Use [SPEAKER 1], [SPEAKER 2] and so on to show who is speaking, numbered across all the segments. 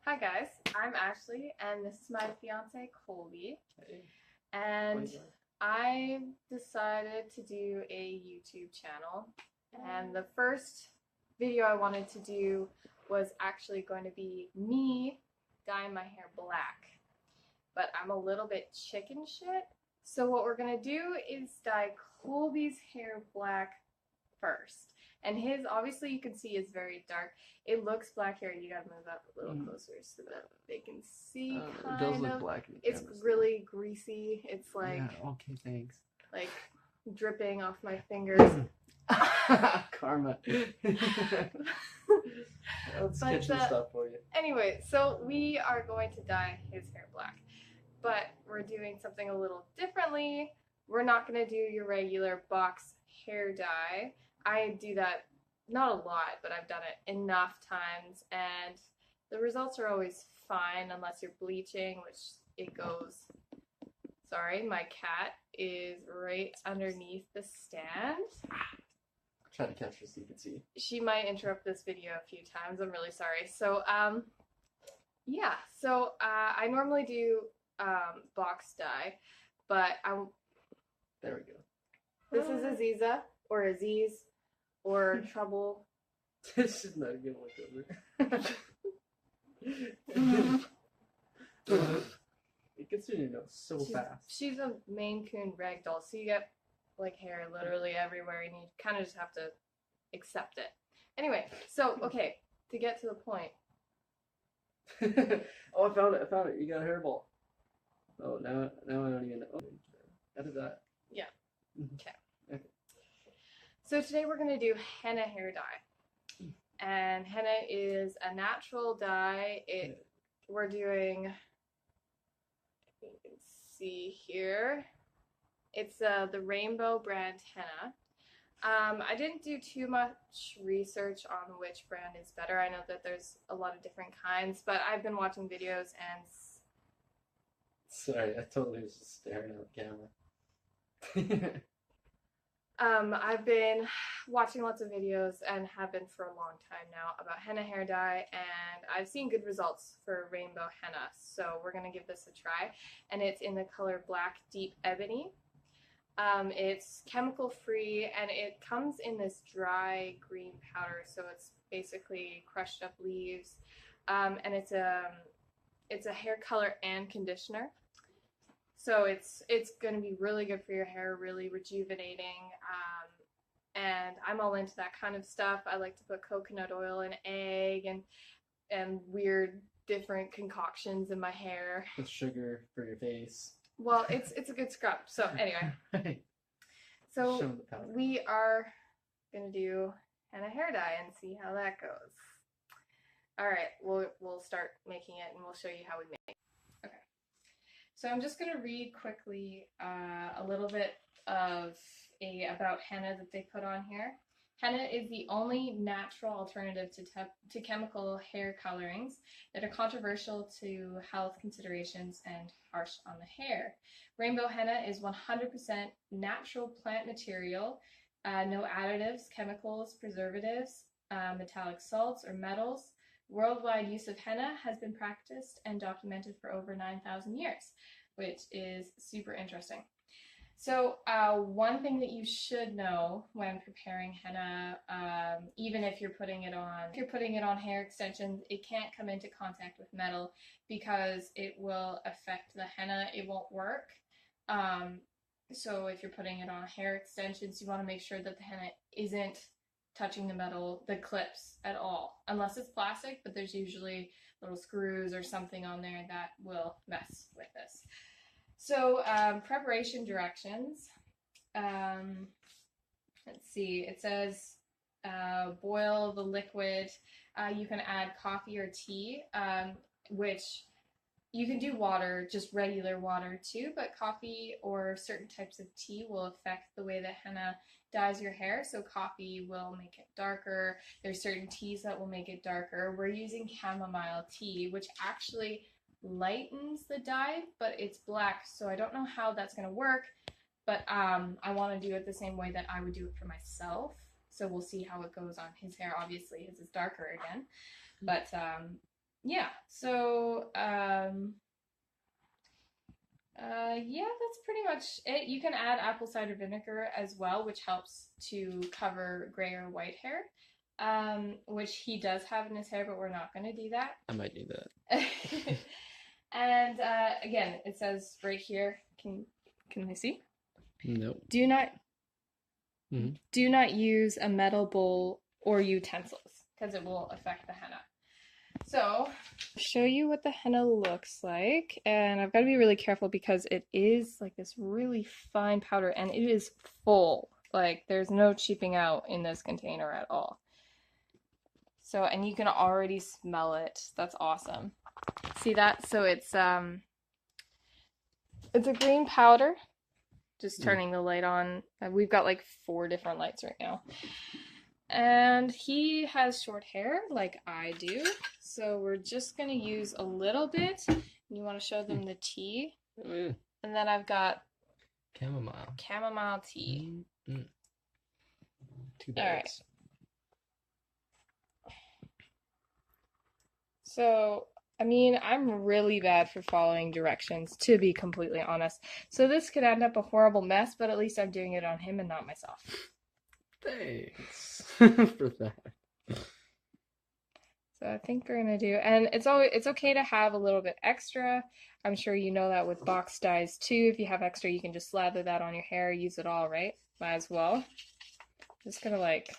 [SPEAKER 1] Hi guys, I'm Ashley and this is my fiance Colby.
[SPEAKER 2] Hey.
[SPEAKER 1] And I decided to do a YouTube channel, and the first video I wanted to do was actually going to be me dyeing my hair black, but I'm a little bit chicken shit. So what we're gonna do is dye Colby's hair black first. And his, obviously you can see, is very dark. It looks black here. You gotta move up a little closer so that they can see
[SPEAKER 2] It does look black in the
[SPEAKER 1] It's
[SPEAKER 2] camera,
[SPEAKER 1] really greasy. It's like,
[SPEAKER 2] yeah, okay, thanks.
[SPEAKER 1] like dripping off my fingers.
[SPEAKER 2] Karma. Let's get some stuff for you.
[SPEAKER 1] Anyway, so we are going to dye his hair black, but we're doing something a little differently. We're not going to do your regular box hair dye. I do that not a lot, but I've done it enough times, and the results are always fine unless you're bleaching, which it goes. Sorry, my cat is right underneath the stand.
[SPEAKER 2] Try to catch her so you can see.
[SPEAKER 1] She might interrupt this video a few times. I'm really sorry. So, yeah. So, I normally do box dye, but
[SPEAKER 2] there we go.
[SPEAKER 1] This is Aziza, or Aziz, or Trouble.
[SPEAKER 2] This is not a good look over. It gets in your nose so fast.
[SPEAKER 1] She's a Maine Coon ragdoll, so you get like hair literally everywhere, and you kind of just have to accept it. Anyway, so okay, to get to the point.
[SPEAKER 2] Oh, I found it. You got a hairball. Oh, now I don't even know. Oh, how did that?
[SPEAKER 1] Yeah. Okay. So today we're gonna do henna hair dye, and henna is a natural dye. We're doing. You can see here. It's the Rainbow brand henna. I didn't do too much research on which brand is better. I know that there's a lot of different kinds, but I've been watching videos and...
[SPEAKER 2] Sorry, I totally was just staring at the camera.
[SPEAKER 1] I've been watching lots of videos and have been for a long time now about henna hair dye, and I've seen good results for rainbow henna, so we're going to give this a try. And it's in the color Black Deep Ebony. It's chemical free, and it comes in this dry green powder, so it's basically crushed up leaves, and it's a hair color and conditioner. So it's going to be really good for your hair, really rejuvenating, and I'm all into that kind of stuff. I like to put coconut oil and egg and weird different concoctions in my hair.
[SPEAKER 2] With sugar for your face.
[SPEAKER 1] Well, it's a good scrub. So anyway, so we are going to do henna hair dye and see how that goes. All right, we'll start making it and we'll show you how we make it. Okay. So I'm just going to read quickly a little bit of about henna that they put on here. Henna is the only natural alternative to chemical hair colorings that are controversial to health considerations and harsh on the hair. Rainbow henna is 100% natural plant material, no additives, chemicals, preservatives, metallic salts, or metals. Worldwide use of henna has been practiced and documented for over 9,000 years, which is super interesting. So one thing that you should know when preparing henna, even if you're putting it on hair extensions, it can't come into contact with metal because it will affect the henna. It won't work. So if you're putting it on hair extensions, you want to make sure that the henna isn't touching the metal, the clips at all, unless it's plastic, but there's usually little screws or something on there that will mess with this. So preparation directions, let's see, it says boil the liquid. You can add coffee or tea, which you can do water, just regular water too, but coffee or certain types of tea will affect the way that henna dyes your hair. So coffee will make it darker. There's certain teas that will make it darker. We're using chamomile tea, which actually lightens the dye, but it's black, so I don't know how that's going to work, but I want to do it the same way that I would do it for myself, so we'll see how it goes on his hair. Obviously his is darker again, but yeah, so yeah, that's pretty much it. You can add apple cider vinegar as well, which helps to cover gray or white hair, which he does have in his hair, but we're not going to do that.
[SPEAKER 2] I might do that.
[SPEAKER 1] And again, it says right here. Can I see?
[SPEAKER 2] Nope.
[SPEAKER 1] Do not use a metal bowl or utensils because it will affect the henna. So, show you what the henna looks like, and I've got to be really careful because it is like this really fine powder and it is full. Like there's no cheaping out in this container at all. So, and you can already smell it. That's awesome. See that? So it's a green powder. Just turning the light on. We've got like 4 different lights right now. And he has short hair like I do, so we're just going to use a little bit. You want to show them the tea?
[SPEAKER 2] Oh, yeah.
[SPEAKER 1] And then I've got
[SPEAKER 2] chamomile
[SPEAKER 1] tea.
[SPEAKER 2] 2 bags. All right.
[SPEAKER 1] So, I mean, I'm really bad for following directions, to be completely honest. So this could end up a horrible mess, but at least I'm doing it on him and not myself.
[SPEAKER 2] Thanks for that.
[SPEAKER 1] So I think we're gonna do, and it's okay to have a little bit extra. I'm sure you know that with box dyes too. If you have extra, you can just slather that on your hair, use it all, right? Might as well. Just gonna like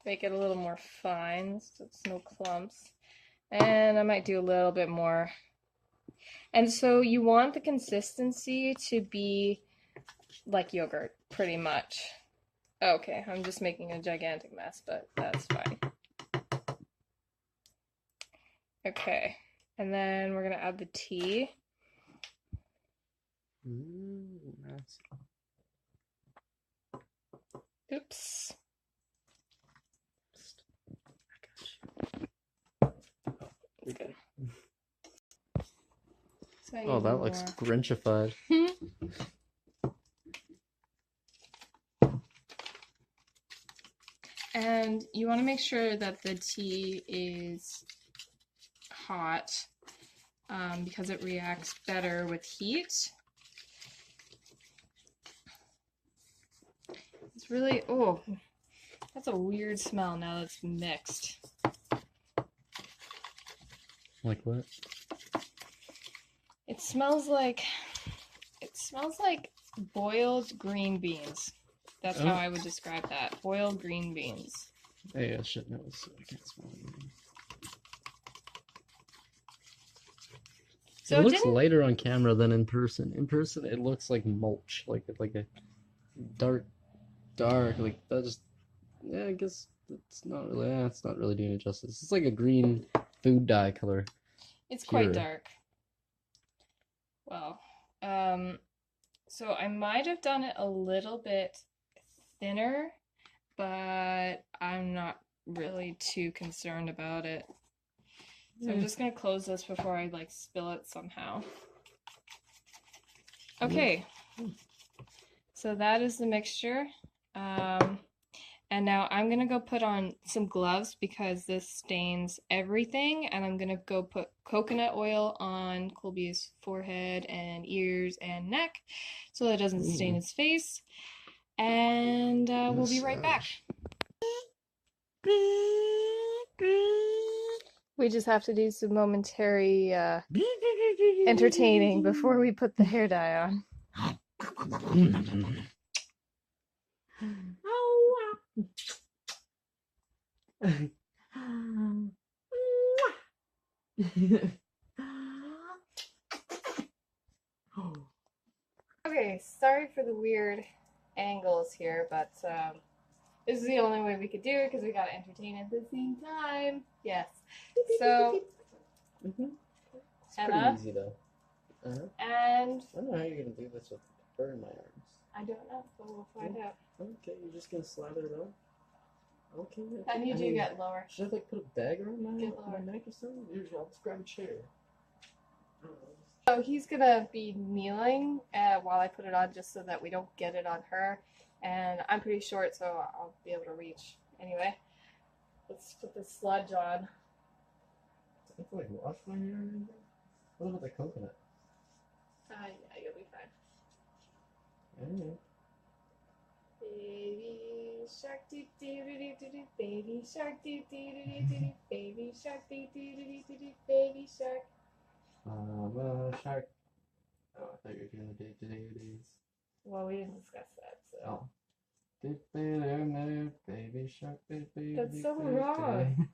[SPEAKER 1] make it a little more fine so it's no clumps. And I might do a little bit more. And so you want the consistency to be like yogurt, pretty much. Okay, I'm just making a gigantic mess, but that's fine. Okay, and then we're gonna add the tea.
[SPEAKER 2] Nice.
[SPEAKER 1] Oops. It's good. So
[SPEAKER 2] oh, that looks Grinchified.
[SPEAKER 1] And you want to make sure that the tea is hot because it reacts better with heat. It's really, oh, that's a weird smell now that's mixed.
[SPEAKER 2] Like what?
[SPEAKER 1] It smells like boiled green beans. That's how I would describe that. Boiled green beans.
[SPEAKER 2] Hey, I should know, so I can't smell it. So it looks lighter on camera than in person. In person, it looks like mulch, like a dark, like that. Just I guess it's not really. It's not really doing it justice. It's like a green food dye color.
[SPEAKER 1] It's quite dark. Well, so I might have done it a little bit thinner, but I'm not really too concerned about it. So I'm just gonna close this before I like spill it somehow. Okay, so that is the mixture. And now I'm gonna go put on some gloves because this stains everything, and I'm gonna go put coconut oil on Colby's forehead and ears and neck so that it doesn't stain his face. And we'll be right back. We just have to do some momentary entertaining before we put the hair dye on. Okay, sorry for the weird angles here, but this is the only way we could do it because we gotta entertain at the same time. Yes. So,
[SPEAKER 2] it's
[SPEAKER 1] henna.
[SPEAKER 2] pretty easy though.
[SPEAKER 1] And
[SPEAKER 2] I don't know how you're gonna do this with fur in my arms.
[SPEAKER 1] I don't know, but we'll find out.
[SPEAKER 2] Okay, you're just gonna slather it on? Okay.
[SPEAKER 1] I need you to get lower.
[SPEAKER 2] Should I like put a bag around my neck or something? Usually I'll just grab a chair.
[SPEAKER 1] So he's gonna be kneeling while I put it on just so that we don't get it on her. And I'm pretty short, so I'll be able to reach anyway. Let's put the sludge on.
[SPEAKER 2] I have to like wash my hair or anything? What about the coconut?
[SPEAKER 1] Yeah, you'll be fine.
[SPEAKER 2] Anyway.
[SPEAKER 1] Baby shark doo doo doo doo doo doo. Baby shark doo doo doo doo doo doo. Baby shark doo doo doo doo doo doo. Baby shark.
[SPEAKER 2] I'm a shark. Oh, I thought you were doing the day-to-days.
[SPEAKER 1] Well, we didn't discuss that, so.
[SPEAKER 2] Oh. Baby shark, baby.
[SPEAKER 1] That's so wrong.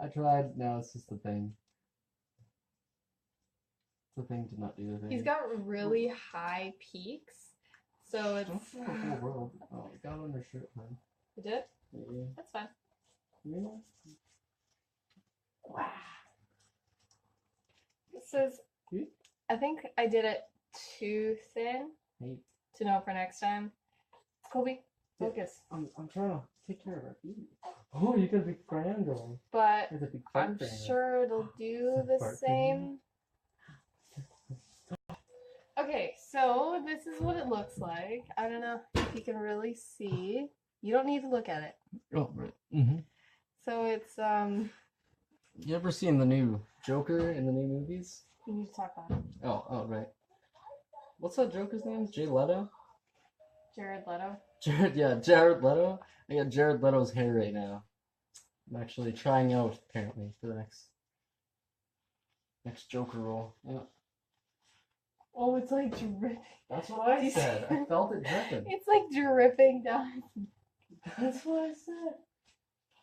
[SPEAKER 2] I tried. No, it's just the thing. It's the thing to not do the thing.
[SPEAKER 1] He's got really high peaks, so it's.
[SPEAKER 2] Don't show the whole world. Oh, it got on your shirt, man.
[SPEAKER 1] You did?
[SPEAKER 2] Yeah.
[SPEAKER 1] That's fine.
[SPEAKER 2] Yeah.
[SPEAKER 1] Wow. This is. I think I did it too thin to know for next time. Colby, focus.
[SPEAKER 2] I'm trying to take care of our baby. Oh, you got a big fan going.
[SPEAKER 1] But
[SPEAKER 2] There's a big
[SPEAKER 1] I'm sure it'll do the same. Okay, so this is what it looks like. I don't know if you can really see. You don't need to look at it.
[SPEAKER 2] Oh, right. Mm-hmm.
[SPEAKER 1] So it's
[SPEAKER 2] You ever seen the new Joker in the new movies?
[SPEAKER 1] You need to talk about it.
[SPEAKER 2] Oh, right. What's that Joker's name? Jay Leto?
[SPEAKER 1] Jared Leto.
[SPEAKER 2] Jared Leto. I got Jared Leto's hair right now. I'm actually trying out apparently for the next Joker role. Yeah.
[SPEAKER 1] Oh, it's like dripping.
[SPEAKER 2] That's what I said. I felt it dripping.
[SPEAKER 1] It's like dripping down.
[SPEAKER 2] That's what I said.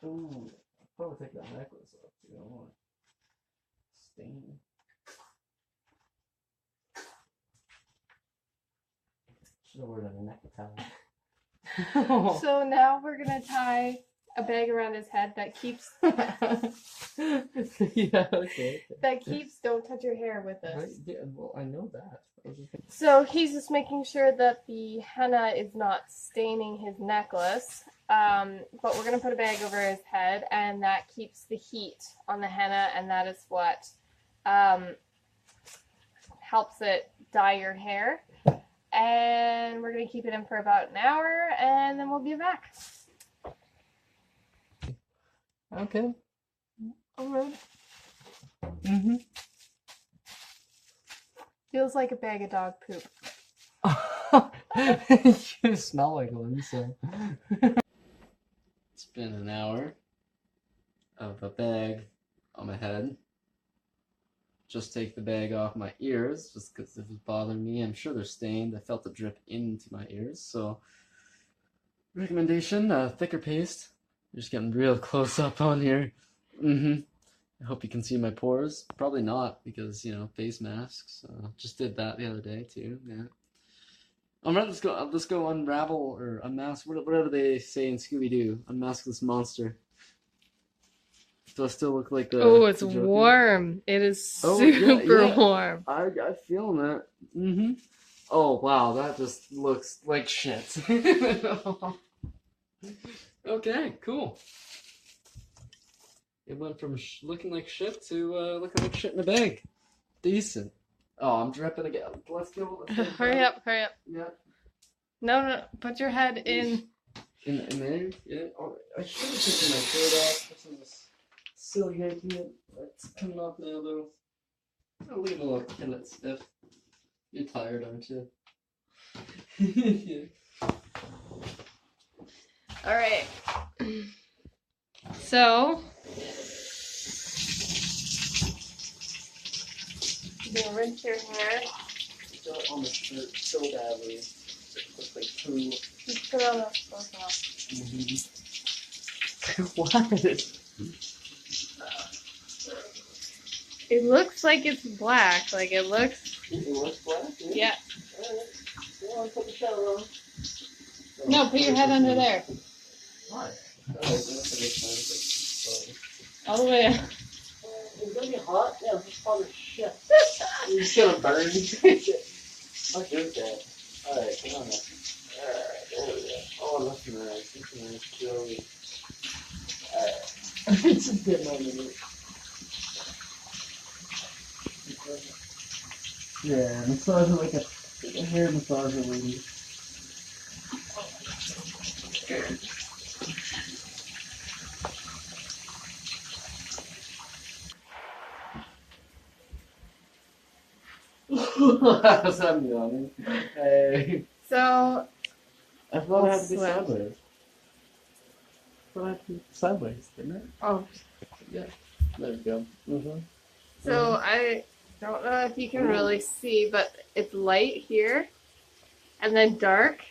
[SPEAKER 2] Ooh, I'll probably take that necklace off too. I don't want it stain. Should have worn a neck towel.
[SPEAKER 1] So now we're gonna tie a bag around his head that keeps.
[SPEAKER 2] Yeah, okay.
[SPEAKER 1] That keeps. Don't touch your hair with this.
[SPEAKER 2] Right? Yeah, well, I know that.
[SPEAKER 1] So he's just making sure that the henna is not staining his necklace. But we're gonna put a bag over his head, and that keeps the heat on the henna, and that is what helps it dye your hair. And we're going to keep it in for about an hour, and then we'll be back.
[SPEAKER 2] Okay.
[SPEAKER 1] Alright.
[SPEAKER 2] Mm-hmm.
[SPEAKER 1] Feels like a bag of dog poop.
[SPEAKER 2] You smell like one, so. It's been an hour of a bag on my head. Just take the bag off my ears, just because it was bothering me. I'm sure they're stained. I felt the drip into my ears, so recommendation, thicker paste. You're just getting real close up on here. I hope you can see my pores. Probably not, because, you know, face masks. Just did that the other day, too, yeah. Alright, let's go unravel, or unmask, whatever they say in Scooby-Doo. Unmask this monster. Do I still look like the...
[SPEAKER 1] Oh, it's warm. It is super warm.
[SPEAKER 2] I'm feeling it. Oh, wow, that just looks like shit. Okay, cool. It went from looking like shit to looking like shit in a bag. Decent. Oh, I'm dripping again. Let's go.
[SPEAKER 1] Hurry up.
[SPEAKER 2] Yeah.
[SPEAKER 1] No, put your head in.
[SPEAKER 2] In there? Yeah. Oh, I should have taken my shirt off. This is silly idea. It's coming off now, though. I'll leave it look kind of stiff. You're tired, aren't you? Yeah.
[SPEAKER 1] Alright. So, you're gonna rinse your hair.
[SPEAKER 2] I got it on the shirt so badly. It looks like poo.
[SPEAKER 1] Just put on those clothes off.
[SPEAKER 2] What?
[SPEAKER 1] It looks like it's black. Like it looks.
[SPEAKER 2] It looks black?
[SPEAKER 1] Yeah.
[SPEAKER 2] Alright. Go on, put the shower on.
[SPEAKER 1] No, put your head under there.
[SPEAKER 2] Why?
[SPEAKER 1] All the way up.
[SPEAKER 2] It's gonna be hot? Yeah, it's just hot as shit. You're just gonna burn. I'll do that. Alright, come on now. Alright, there we go. Oh, that's nice. That's nice. Joey. Alright. It's just getting on the knee. Yeah, massager like a hair massager lady. I'm yawning. Hey.
[SPEAKER 1] So
[SPEAKER 2] I thought it had to be sideways. I thought it had to be sideways, didn't it?
[SPEAKER 1] oh,
[SPEAKER 2] Yeah. There we go. Mm-hmm.
[SPEAKER 1] so I don't know if you can really see, but it's light here and then dark.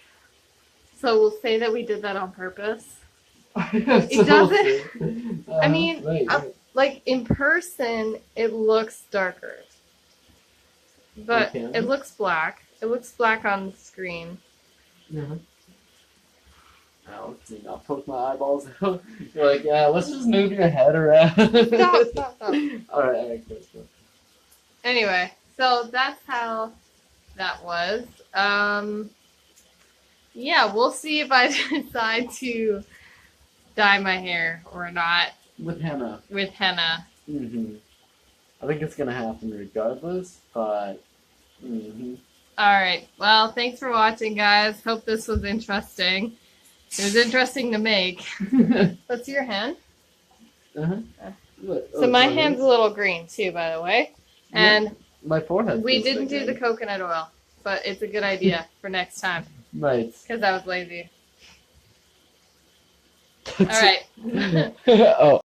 [SPEAKER 1] So we'll say that we did that on purpose. It doesn't. I mean, like in person, it looks darker, but it looks black. It looks black on the screen.
[SPEAKER 2] Uh-huh. I'll poke my eyeballs out. You're like, yeah, let's just move your head around.
[SPEAKER 1] Stop.
[SPEAKER 2] All right, cool.
[SPEAKER 1] Anyway, so that's how that was. Yeah, we'll see if I decide to dye my hair or not.
[SPEAKER 2] With henna.
[SPEAKER 1] With henna.
[SPEAKER 2] Mm-hmm. I think it's gonna happen regardless, but. Mm-hmm.
[SPEAKER 1] All right. Well, thanks for watching, guys. Hope this was interesting. It was interesting to make. Let's see your hand. So my hand's a little green too, by the way. And
[SPEAKER 2] my forehead.
[SPEAKER 1] We didn't do the coconut oil, but it's a good idea for next time.
[SPEAKER 2] Right.
[SPEAKER 1] Because I was lazy. All right.
[SPEAKER 2] Oh.